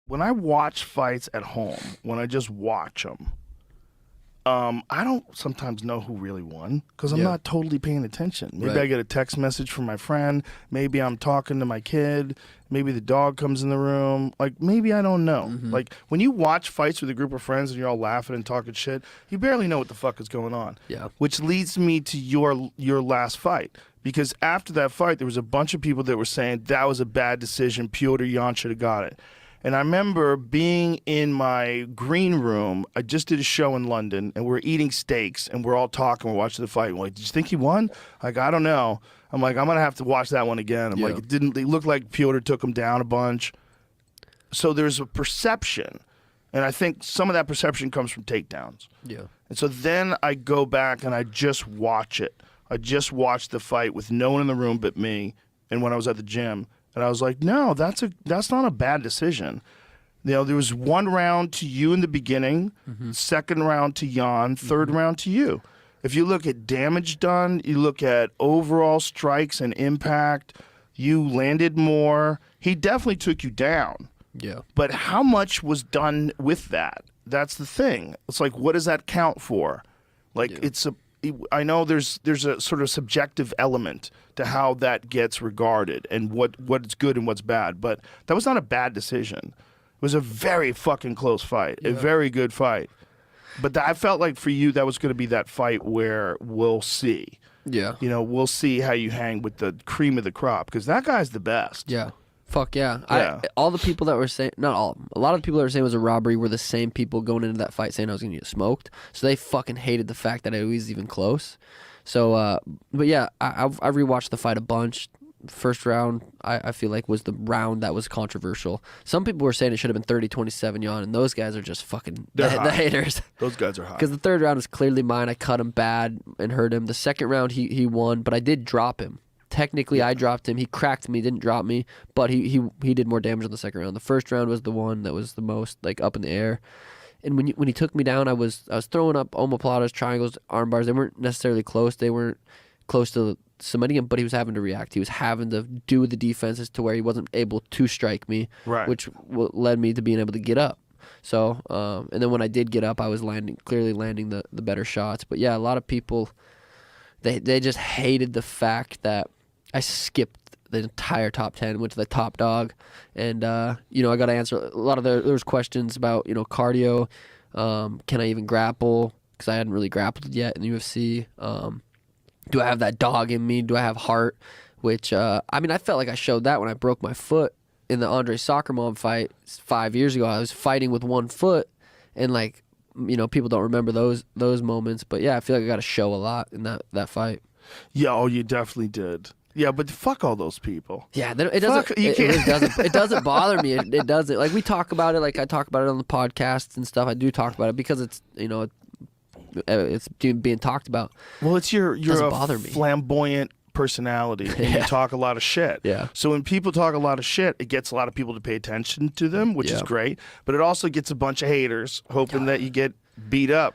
when I watch fights at home, when I just watch them, I don't sometimes know who really won because I'm not totally paying attention. Maybe I get a text message from my friend. Maybe I'm talking to my kid. Maybe the dog comes in the room. Like, maybe I don't know. Like, when you watch fights with a group of friends and you're all laughing and talking shit, you barely know what the fuck is going on. Yeah. Which leads me to your last fight. Because after that fight, there was a bunch of people that were saying that was a bad decision. Petr Yan should have got it. And I remember being in my green room. I just did a show in London, and we're eating steaks, and we're all talking. We're watching the fight. We're like, did you think he won? Like, I don't know. I'm like, I'm going to have to watch that one again. I'm like, it looked like Petr took him down a bunch. So there's a perception, and I think some of that perception comes from takedowns. Yeah. And so then I go back, and I just watch it. I just watched the fight with no one in the room but me, and when I was at the gym. And I was like, no, that's not a bad decision. You know, there was one round to you in the beginning, second round to Yan, third round to you. If you look at damage done, you look at overall strikes and impact, you landed more. He definitely took you down. Yeah. But how much was done with that? That's the thing. It's like, what does that count for? Like, I know there's a sort of subjective element to how that gets regarded and what's good and what's bad, but that was not a bad decision. It was a very fucking close fight, a very good fight. But I felt like for you that was going to be that fight where we'll see. Yeah. You know, we'll see how you hang with the cream of the crop because that guy's the best. Yeah. Fuck yeah. All the people that were saying, not all of them, a lot of the people that were saying it was a robbery were the same people going into that fight saying I was going to get smoked. So they fucking hated the fact that it was even close. So, but yeah, I rewatched the fight a bunch. First round, I feel like was the round that was controversial. Some people were saying it should have been 30-27 Yan, and those guys are just fucking the haters. Those guys are hot. Because the third round is clearly mine. I cut him bad and hurt him. The second round, he won, but I did drop him. Technically, I dropped him. He cracked me, didn't drop me, but he did more damage on the second round. The first round was the one that was the most like up in the air. And when he took me down, I was throwing up omoplatas, triangles, arm bars. They weren't necessarily close. They weren't close to submitting him, but he was having to react. He was having to do the defenses to where he wasn't able to strike me, which led me to being able to get up. So, and then when I did get up, I was clearly landing the better shots. But yeah, a lot of people, they just hated the fact that I skipped the entire top 10, went to the top dog, and you know, I got to answer a lot of there was questions about, you know, cardio, can I even grapple, because I hadn't really grappled yet in the UFC. Do I have that dog in me? Do I have heart? Which I mean, I felt like I showed that when I broke my foot in the Andre Soccer Mom fight 5 years ago. I was fighting with one foot, and like, you know, people don't remember those moments, but yeah, I feel like I got to show a lot in that fight. Yeah, oh, you definitely did. Yeah, but fuck all those people. Yeah, it doesn't. It doesn't bother me. It doesn't. Like, we talk about it. Like, I talk about it on the podcasts and stuff. I do talk about it because it's, you know, it's being talked about. Well, it's you're a flamboyant personality and you talk a lot of shit. Yeah. So when people talk a lot of shit, it gets a lot of people to pay attention to them, which is great. But it also gets a bunch of haters hoping that you get beat up.